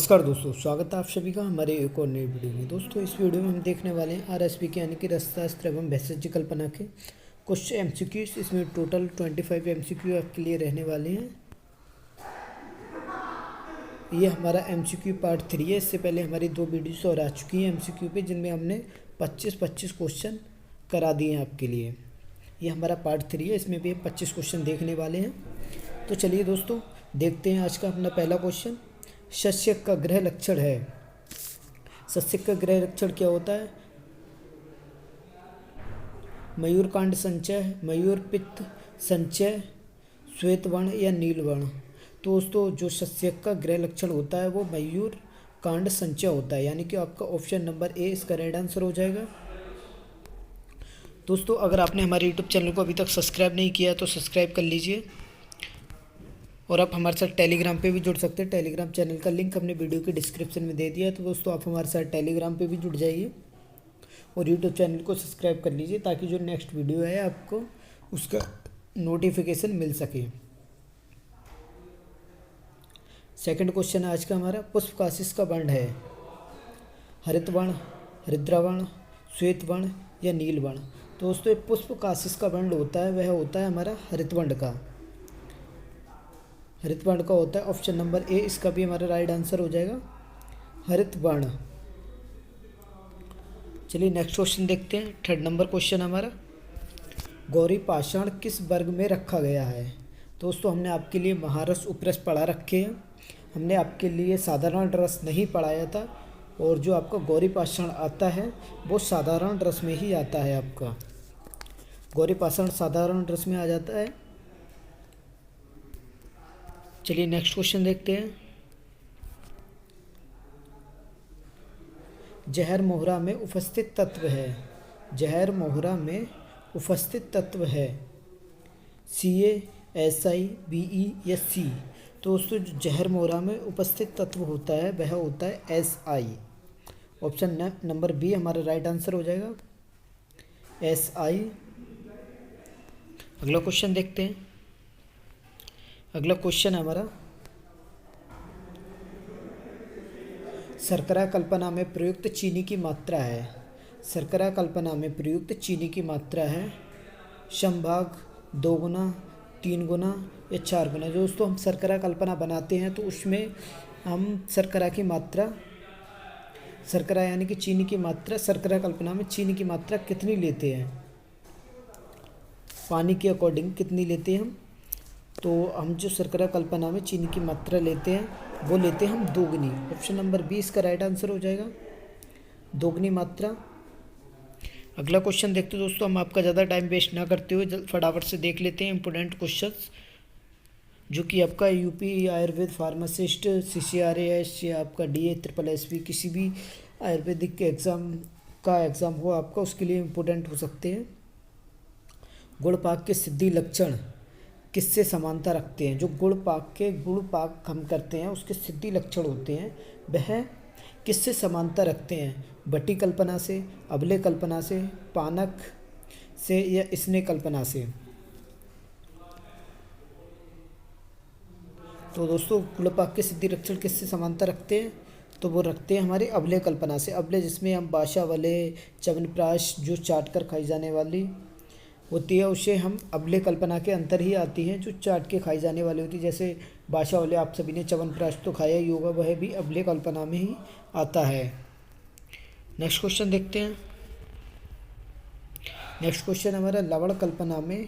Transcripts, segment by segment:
नमस्कार दोस्तों, स्वागत है आप सभी का हमारे एक और नई वीडियो में। दोस्तों इस वीडियो में हम देखने वाले हैं आरएसपी के यानी कि रसायनशास्त्र एवं भैषज कल्पना के कुछ एमसीक्यूज। इसमें टोटल 25 एमसीक्यू आपके लिए रहने वाले हैं। ये हमारा एमसीक्यू पार्ट 3 है। इससे पहले हमारी 2 वीडियोस और आ चुकी हैं एमसीक्यू पे, जिनमें हमने 25 क्वेश्चन करा दिए हैं आपके लिए। ये हमारा पार्ट 3 है, इसमें भी 25 क्वेश्चन देखने वाले हैं। तो चलिए दोस्तों देखते हैं आज का अपना पहला क्वेश्चन। सस्य का ग्रह लक्षण है। सस्य का ग्रह लक्षण क्या होता है? मयूरकांड संचय, मयूर पित्त संचय, श्वेत वर्ण या नील वर्ण। तो दोस्तों जो सस्य का ग्रह लक्षण होता है वो मयूर कांड संचय होता है, यानी कि आपका ऑप्शन नंबर ए इसका राइट आंसर हो जाएगा। दोस्तों अगर आपने हमारे यूट्यूब चैनल को अभी तक सब्सक्राइब नहीं किया है तो सब्सक्राइब कर लीजिए, और आप हमारे साथ टेलीग्राम पे भी जुड़ सकते हैं। टेलीग्राम चैनल का लिंक हमने वीडियो के डिस्क्रिप्शन में दे दिया है, तो दोस्तों आप हमारे साथ टेलीग्राम पे भी जुड़ जाइए और यूट्यूब चैनल को सब्सक्राइब कर लीजिए, ताकि जो नेक्स्ट वीडियो है आपको उसका नोटिफिकेशन मिल सके। सेकंड क्वेश्चन आज का हमारा, पुष्पकाशिस का वर्ण है हरित वर्ण, हरिद्रावर्ण, श्वेत वर्ण या नील वर्ण। तो दोस्तों पुष्पकाशिस का वर्ण होता है वह होता है हमारा हरित वर्ण का। हरित वर्ण का होता है ऑप्शन नंबर ए, इसका भी हमारा राइट आंसर हो जाएगा हरित वर्ण। चलिए नेक्स्ट क्वेश्चन देखते हैं। थर्ड नंबर क्वेश्चन हमारा, गौरी पाषाण किस वर्ग में रखा गया है? दोस्तों हमने आपके लिए महारस उपरस पढ़ा रखे हैं, हमने आपके लिए साधारण रस नहीं पढ़ाया था, और जो आपका गौरी पाषाण आता है वो साधारण रस में ही आता है। आपका गौरी पाषाण साधारण रस में आ जाता है। चलिए नेक्स्ट क्वेश्चन देखते हैं। जहर मोहरा में उपस्थित तत्व है। जहर मोहरा में उपस्थित तत्व है Ca, Si, Be या C। तो दोस्तों जो जहर मोहरा में उपस्थित तत्व होता है वह होता है Si। ऑप्शन नंबर बी हमारा राइट आंसर हो जाएगा Si। अगला क्वेश्चन देखते हैं। अगला क्वेश्चन है हमारा, शर्करा कल्पना में प्रयुक्त चीनी की मात्रा है। शर्करा कल्पना में प्रयुक्त चीनी की मात्रा है समभाग, 2 गुना, 3 गुना या 4 गुना। दोस्तों हम शर्करा कल्पना बनाते हैं तो उसमें हम शर्करा की मात्रा, शर्करा यानी कि चीनी की मात्रा, शर्करा कल्पना में चीनी की मात्रा कितनी लेते हैं, पानी के अकॉर्डिंग कितनी लेते हैं हम? तो हम जो शर्करा कल्पना में चीनी की मात्रा लेते हैं वो लेते हैं हम 2 गुनी। ऑप्शन नंबर बी इसका राइट आंसर हो जाएगा 2 गुनी मात्रा। अगला क्वेश्चन देखते हैं दोस्तों, हम आपका ज़्यादा टाइम वेस्ट ना करते हुए फटाफट से देख लेते हैं इंपोर्टेंट क्वेश्चंस, जो कि आपका यूपी आयुर्वेद फार्मासिस्ट, CCRAS या आपका DA SSSB किसी भी आयुर्वेदिक के एग्ज़ाम हो आपका, उसके लिए इम्पोर्टेंट हो सकते हैं। गुड़ पाक के सिद्धि लक्षण किससे समानता रखते हैं? जो गुड़ पाक हम करते हैं उसके सिद्धि लक्षण होते हैं वह किससे समानता रखते हैं? भट्टी कल्पना से, अबले कल्पना से, पानक से या स्नेह कल्पना से। तो दोस्तों गुड़ पाक के सिद्धि लक्षण किससे समानता रखते हैं? तो वो रखते हैं हमारे अबले कल्पना से। अबले जिसमें हम बाशावले, च्यवनप्राश जो चाट कर खाई जाने वाली होती है उसे हम अबले कल्पना के अंतर ही आती हैं, जो चाट के खाई जाने वाली होती है। जैसे बाशावले आप सभी ने च्यवनप्राश तो खाया ही होगा, वह भी अबले कल्पना में ही आता है। नेक्स्ट क्वेश्चन देखते हैं। नेक्स्ट क्वेश्चन हमारा, लवण कल्पना में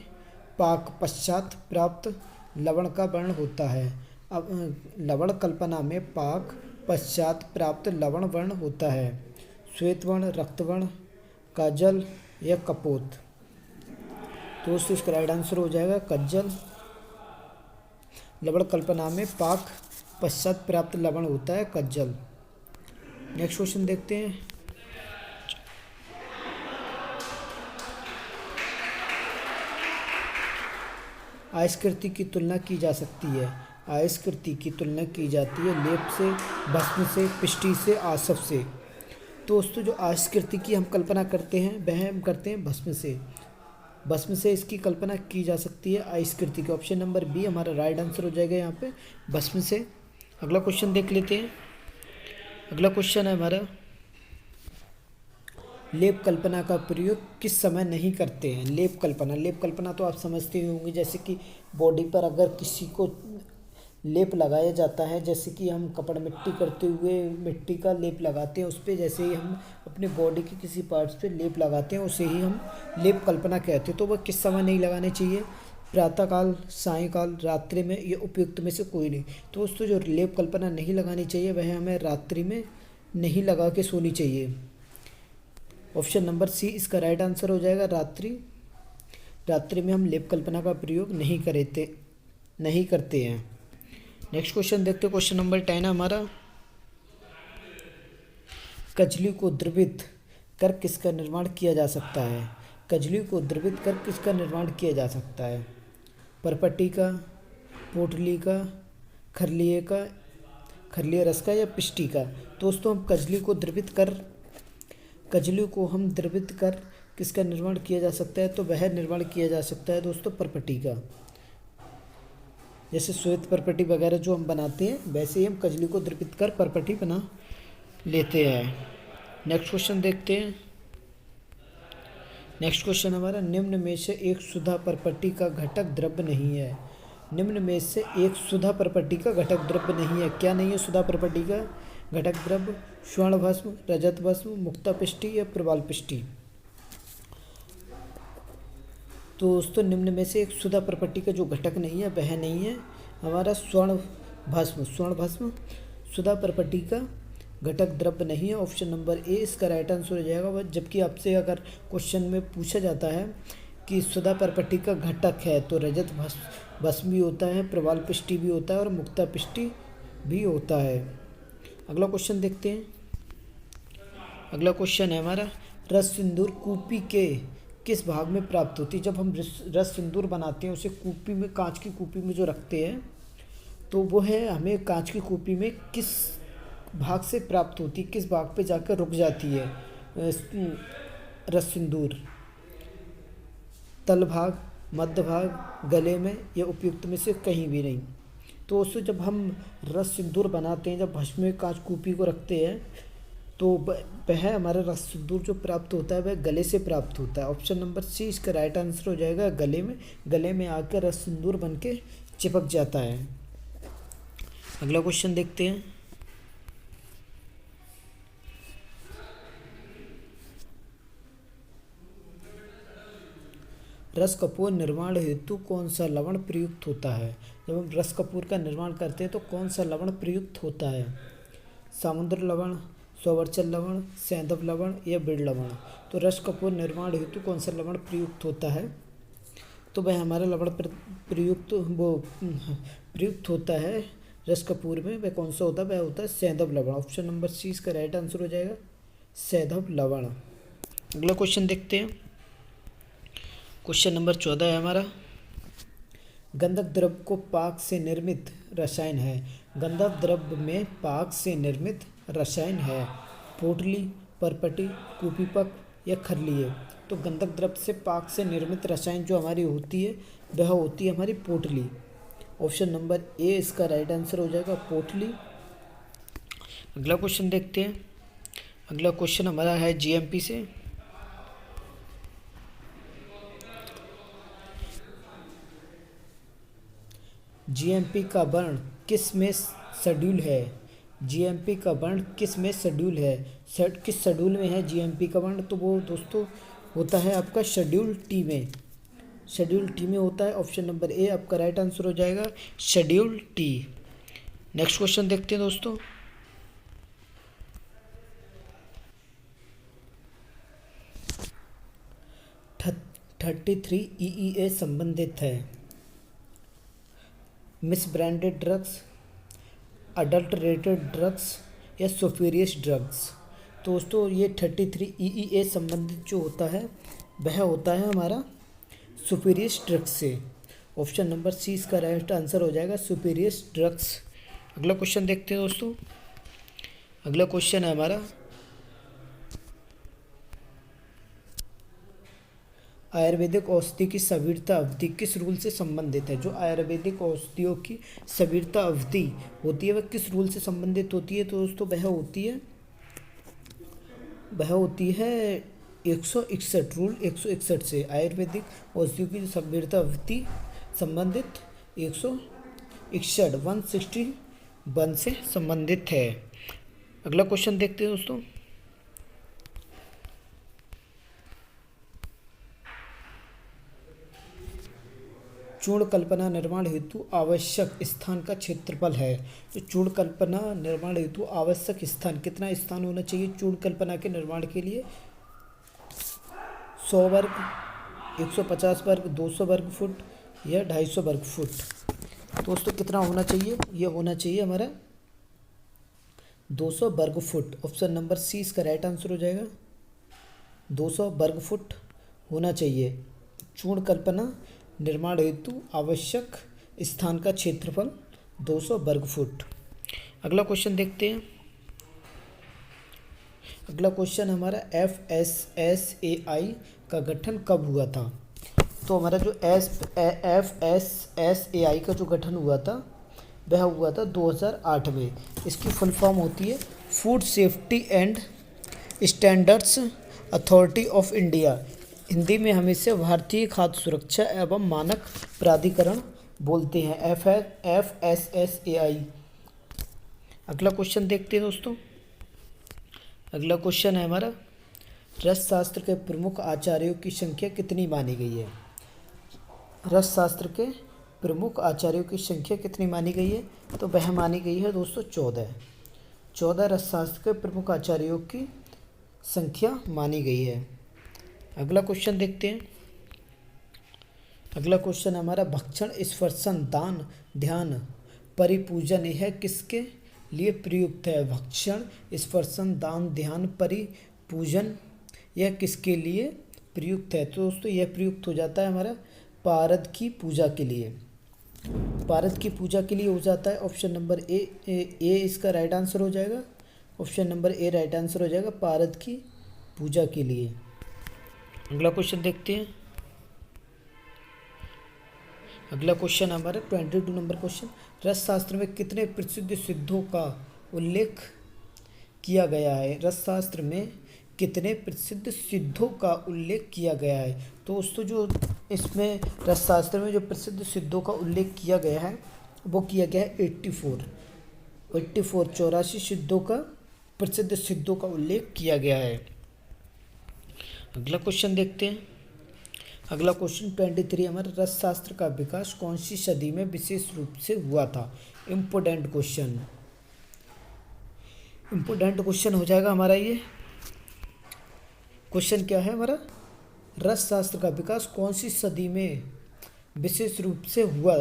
पाक पश्चात प्राप्त लवण का वर्ण होता है। अब लवण कल्पना में पाक पश्चात प्राप्त लवण वर्ण होता है श्वेत वर्ण, रक्त वर्ण, काजल या कपोत। तो दोस्तों इसका राइट आंसर हो जाएगा कज्जल। लवण कल्पना में पाक पश्चात प्राप्त लवण होता है कज्जल। नेक्स्ट क्वेश्चन देखते हैं। आयस्कृति की तुलना की जा सकती है। आयस्कृति की तुलना की जाती है लेप से, भस्म से, पिष्टी से, आसव से। तो दोस्तों जो आयस्कृति की हम कल्पना करते हैं वह हम करते हैं भस्म से। भस्म से इसकी कल्पना की जा सकती है आयस्कृति की। ऑप्शन नंबर बी हमारा राइट आंसर हो जाएगा यहाँ पे भस्म से। अगला क्वेश्चन देख लेते हैं। अगला क्वेश्चन है हमारा, लेप कल्पना का प्रयोग किस समय नहीं करते हैं। लेप कल्पना तो आप समझते ही होंगे, जैसे कि बॉडी पर अगर किसी को लेप लगाया जाता है, जैसे कि हम कपड़ मिट्टी करते हुए मिट्टी का लेप लगाते हैं, उस पर जैसे ही हम अपने बॉडी के किसी पार्ट्स पे लेप लगाते हैं उसे ही हम लेप कल्पना कहते हैं। तो वह किस समय नहीं लगाने चाहिए, प्रातःकाल, सायंकाल, रात्रि में, ये उपयुक्त में से कोई नहीं। तो दोस्तों जो लेप कल्पना नहीं लगानी चाहिए वह हमें रात्रि में नहीं लगा के सोनी चाहिए। ऑप्शन नंबर सी इसका राइट आंसर हो जाएगा, रात्रि में हम लेप कल्पना का प्रयोग नहीं करते हैं। नेक्स्ट क्वेश्चन देखते हैं, क्वेश्चन नंबर 10 है हमारा, कजली को द्रवित कर किसका निर्माण किया जा सकता है। कजली को द्रवित कर किसका निर्माण किया जा सकता है, परपटी का, पोटली का, खरलिए रस का या पिष्टी का। दोस्तों हम कजली को हम द्रवित कर किसका निर्माण किया जा सकता है, तो वह निर्माण किया जा सकता है दोस्तों परपटी का। जैसे श्वेत परपटी वगैरह जो हम बनाते हैं वैसे ही हम कजली को द्रवित कर परपटी बना लेते हैं। नेक्स्ट क्वेश्चन देखते हैं। नेक्स्ट क्वेश्चन हमारा, निम्न में से एक सुधा परपटी का घटक द्रव्य नहीं है। निम्न में से एक सुधा परपटी का घटक द्रव्य नहीं है। क्या नहीं है सुधा परपटी का घटक द्रव्य, स्वर्ण भस्म, रजत भस्म, मुक्ता पिष्टी या प्रवाल पिष्टी। तो दोस्तों निम्न में से एक सुधा परपटी का जो घटक नहीं है वह नहीं है हमारा स्वर्ण भस्म सुधा परपटी का घटक द्रव्य नहीं है। ऑप्शन नंबर ए इसका राइट आंसर हो जाएगा। वह जबकि आपसे अगर क्वेश्चन में पूछा जाता है कि सुधा परपटी का घटक है तो रजत भस्म भी होता है, प्रवाल पिष्टी भी होता है और मुक्ता पिष्टी भी होता है। अगला क्वेश्चन देखते हैं। अगला क्वेश्चन है हमारा, रस सिंदूर कूपी के किस भाग में प्राप्त होती है। जब हम रस सिंदूर बनाते हैं उसे कूपी में, कांच की कूपी में जो रखते हैं, तो वो है हमें कांच की कूपी में किस भाग से प्राप्त होती है, किस भाग पे जाकर रुक जाती है रस सिंदूर, तल भाग, मध्य भाग, गले में या उपयुक्त में से कहीं भी नहीं। तो उससे जब हम रस सिंदूर बनाते हैं, जब भस्म में कांच कूपी को रखते हैं, तो वह हमारा रस सिंदूर जो प्राप्त होता है वह गले से प्राप्त होता है। ऑप्शन नंबर सी इसका राइट आंसर हो जाएगा, गले में आकर रस सिंदूर बन के चिपक जाता है। अगला क्वेश्चन देखते हैं। रस कपूर निर्माण हेतु कौन सा लवण प्रयुक्त होता है। जब हम रस कपूर का निर्माण करते हैं तो कौन सा लवण प्रयुक्त होता है, समुद्र लवण, सोवरचल लवण, सैंधव लवण या बिड़ लवण। तो रस कपूर निर्माण हेतु कौन सा लवण प्रयुक्त होता है, तो वह हमारा लवण प्रयुक्त होता है रस कपूर में, वह कौन सा होता है, वह होता है सैंधव लवण। ऑप्शन नंबर सी इसका राइट आंसर हो जाएगा, सैंधव लवण। अगला क्वेश्चन देखते हैं। क्वेश्चन नंबर 14 है हमारा, गंधक द्रव्य को पाक से निर्मित रसायन है। गंधक द्रव्य में पाक से निर्मित रसायन है, पोटली, परपटी, कूपीपक या खरलिए। तो गंधक द्रव्य से पाक से निर्मित रसायन जो हमारी होती है वह होती है हमारी पोटली। ऑप्शन नंबर ए इसका राइट आंसर हो जाएगा, पोटली। अगला क्वेश्चन देखते हैं। अगला क्वेश्चन हमारा है जीएमपी से। जीएमपी का वर्ण किस में शेड्यूल है। जीएमपी का वर्ण किस में शेड्यूल है, किस शेड्यूल में है जीएमपी का वर्ण, तो वो दोस्तों होता है आपका शेड्यूल टी में। शेड्यूल टी में होता है। ऑप्शन नंबर ए आपका राइट आंसर हो जाएगा, शेड्यूल टी। नेक्स्ट क्वेश्चन देखते हैं दोस्तों। थर्टी 33 EEA संबंधित है, मिसब्रांडेड ड्रग्स, अडल्टरेटेड ड्रग्स या सुपीरियस ड्रग्स। तो दोस्तों ये 33 EEA संबंधित जो होता है वह होता है हमारा सुपीरियस ड्रग्स से। ऑप्शन नंबर सी इसका राइट आंसर हो जाएगा, सुपीरियस ड्रग्स। अगला क्वेश्चन देखते हैं दोस्तों। अगला क्वेश्चन है हमारा, आयुर्वेदिक औषधि की सवीरता अवधि किस रूल से संबंधित है? जो आयुर्वेदिक औषधियों की सवीरता अवधि होती है वह किस रूल से संबंधित होती है? तो दोस्तों वह होती है 161 रूल 161 से। आयुर्वेदिक औषधियों की सवीरता अवधि संबंधित 161 161 से संबंधित है। अगला क्वेश्चन देखते हैं दोस्तों। चूर्ण कल्पना निर्माण हेतु आवश्यक स्थान का क्षेत्रफल है। तो चूर्ण कल्पना निर्माण हेतु आवश्यक स्थान, कितना स्थान होना चाहिए चूर्ण कल्पना के निर्माण के लिए? 100 वर्ग, 150 वर्ग, 200 वर्ग फुट या 250 वर्ग फुट। दोस्तों कितना होना चाहिए? ये होना चाहिए हमारा 200 वर्ग फुट। ऑप्शन नंबर सी इसका राइट आंसर हो जाएगा। 200 वर्ग फुट होना चाहिए चूर्ण कल्पना निर्माण हेतु आवश्यक स्थान का क्षेत्रफल 200 वर्ग फुट। अगला क्वेश्चन देखते हैं। अगला क्वेश्चन हमारा FSSAI का गठन कब हुआ था? तो हमारा जो FSSAI का जो गठन हुआ था वह हुआ था 2008 में। इसकी फुल फॉर्म होती है food safety and standards authority of India. Hindi में हम इसे भारतीय खाद्य सुरक्षा एवं मानक प्राधिकरण बोलते हैं, FSSAI। अगला क्वेश्चन देखते हैं दोस्तों। अगला क्वेश्चन है हमारा रसशास्त्र के प्रमुख आचार्यों की संख्या कितनी मानी गई है? रसशास्त्र के प्रमुख आचार्यों की संख्या कितनी मानी गई है? तो वह मानी गई है दोस्तों 14 रसशास्त्र के प्रमुख आचार्यों की संख्या मानी गई है। अगला क्वेश्चन देखते हैं। अगला क्वेश्चन हमारा भक्षण स्पर्शन दान ध्यान परिपूजन यह किसके लिए प्रयुक्त है? भक्षण स्पर्शन दान ध्यान परिपूजन यह किसके लिए प्रयुक्त है? तो दोस्तों यह प्रयुक्त हो जाता है हमारा पारद की पूजा के लिए। पारद की पूजा के लिए हो जाता है। ऑप्शन नंबर ए इसका राइट आंसर हो जाएगा। Option number A right answer हो जाएगा पारद की पूजा के लिए। अगला क्वेश्चन देखते हैं। अगला क्वेश्चन हमारा 22 नंबर क्वेश्चन, रसशास्त्र में कितने प्रसिद्ध सिद्धों का उल्लेख किया गया है? रसशास्त्र में कितने प्रसिद्ध सिद्धों का उल्लेख किया गया है? तो दोस्तों जो इसमें रसशास्त्र में जो प्रसिद्ध सिद्धों का उल्लेख किया गया है वो किया गया है 84 सिद्धों का प्रसिद्ध सिद्धों का उल्लेख किया गया है। अगला क्वेश्चन देखते हैं। अगला क्वेश्चन 23 हमारा रसशास्त्र का विकास कौन सी सदी में विशेष रूप से हुआ था? इम्पोर्टेंट क्वेश्चन हो जाएगा हमारा ये। क्वेश्चन क्या है हमारा? रसशास्त्र का विकास कौन सी सदी में विशेष रूप से हुआ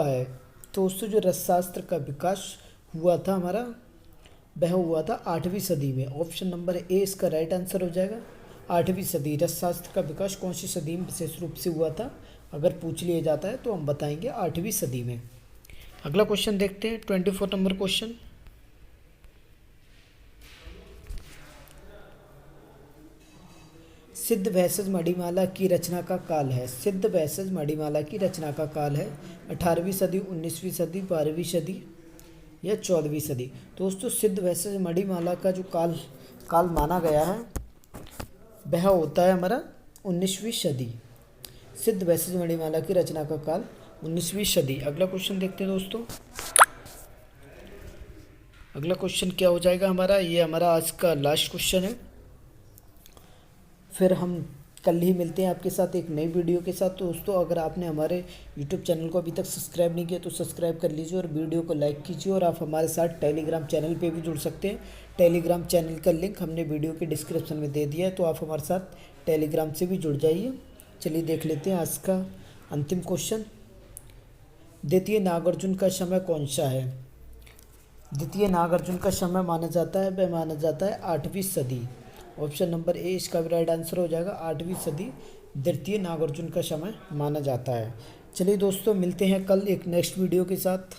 है? तो दोस्तों जो रसशास्त्र का विकास हुआ था हमारा वह हुआ था 8वीं सदी में। ऑप्शन नंबर ए इसका राइट आंसर हो जाएगा। 8वीं सदी। रसशास्त्र का विकास कौन सी सदी में विशेष रूप से हुआ था? अगर पूछ लिया जाता है तो हम बताएंगे 8वीं सदी में। अगला क्वेश्चन देखते हैं 24 नंबर क्वेश्चन, सिद्ध भैषज मणिमाला की रचना का काल है? सिद्ध भैषज मणिमाला की रचना का काल है 18वीं सदी, 19वीं सदी, 12वीं सदी या 14वीं सदी। दोस्तों सिद्ध भैषज मणिमाला का जो काल माना गया है वह होता है हमारा 19वीं सदी। सिद्ध भैषज मणिमाला की रचना का काल 19वीं सदी। अगला क्वेश्चन देखते हैं दोस्तों। अगला क्वेश्चन क्या हो जाएगा हमारा? ये हमारा आज का लास्ट क्वेश्चन है। फिर हम कल ही मिलते हैं आपके साथ एक नई वीडियो के साथ। तो दोस्तों अगर आपने हमारे यूट्यूब चैनल को अभी तक सब्सक्राइब नहीं किया तो सब्सक्राइब कर लीजिए और वीडियो को लाइक कीजिए। और आप हमारे साथ टेलीग्राम चैनल पे भी जुड़ सकते हैं। टेलीग्राम चैनल का लिंक हमने वीडियो के डिस्क्रिप्शन में दे दिया है, तो आप हमारे साथ टेलीग्राम से भी जुड़ जाइए। चलिए देख लेते हैं आज का अंतिम क्वेश्चन। द्वितीय नागार्जुन का समय कौन सा है? द्वितीय नागार्जुन का समय माना जाता है 8वीं सदी। ऑप्शन नंबर ए इसका भी राइट आंसर हो जाएगा। 8वीं सदी द्वितीय नागार्जुन का समय माना जाता है। चलिए दोस्तों मिलते हैं कल एक नेक्स्ट वीडियो के साथ।